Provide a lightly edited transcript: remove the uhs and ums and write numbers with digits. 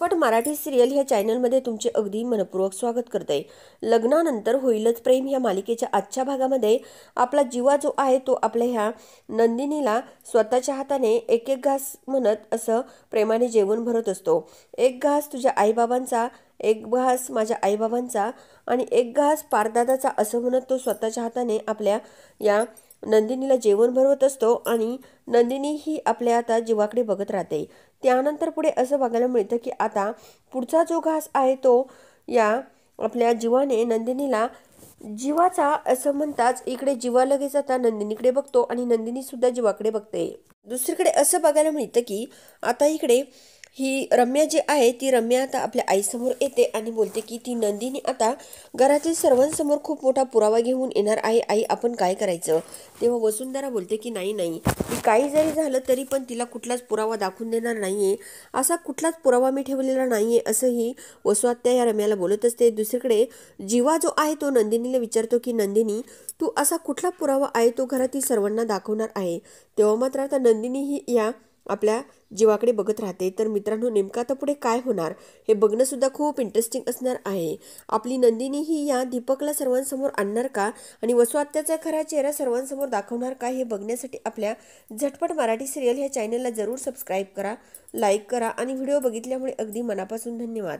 झटपट मराठी सिरियल ह्या चॅनलमध्ये तुमचे अगदी मनपूर्वक स्वागत करते। लग्नानंतर होईलच प्रेम ह्या मालिकेच्या आजच्या भागामध्ये आपला जीवा जो आहे तो आपल्या ह्या नंदिनीला स्वतःच्या हाताने एक एक घास म्हणत असं प्रेमाने जेवण भरत असतो। एक घास तुझ्या आईबाबांचा, एक घास माझ्या आईबाबांचा आणि एक घास पारदादाचा असं म्हणत तो स्वतःच्या हाताने आपल्या या नंदिनीला जेवण भरवत असतो आणि नंदिनी ही आपल्या आता जीवाकडे बघत राहते। त्यानंतर पुढे असं बघायला मिळतं की आता पुढचा जो घास आहे तो या आपल्या जीवाने नंदिनीला जीवाचा असं म्हणताच इकडे जीवा लगेच आता नंदिनीकडे बघतो आणि नंदिनी सुद्धा जीवाकडे बघते। दुसरीकडे असं बघायला मिळतं की आता इकडे ही रम्या जी आहे ती रम्या आता आपल्या आईसमोर येते आणि बोलते की ती नंदिनी आता घरातील सर्वांसमोर खूप मोठा पुरावा घेऊन येणार आहे। आई आपण काय करायचं? तेव्हा वसुंधरा बोलते की नाही की काही जरी झालं तरी पण तिला कुठलाच पुरावा दाखवून देणार नाहीये, असा कुठलाच पुरावा मी ठेवलेला नाहीये असंही वसु आत्या या रम्याला बोलत असते। दुसरीकडे जीवा जो आहे तो नंदिनीला विचारतो की नंदिनी तू असा कुठला पुरावा आहे तो घरातील सर्वांना दाखवणार आहे? तेव्हा मात्र आता नंदिनी ही या आपल्या जीवाकडे बघत राहते। तर मित्रांनो नेमका आता पुढे काय होणार हे बघणं सुद्धा खूप इंटरेस्टिंग असणार आहे। आपली नंदिनी ही या दीपकला सर्वांसमोर आणणार का आणि वसु आत्याचा खरा चेहरा सर्वांसमोर दाखवणार का हे बघण्यासाठी आपल्या झटपट मराठी सिरियल ह्या चॅनलला जरूर सबस्क्राईब करा, लाईक करा आणि व्हिडिओ बघितल्यामुळे अगदी मनापासून धन्यवाद।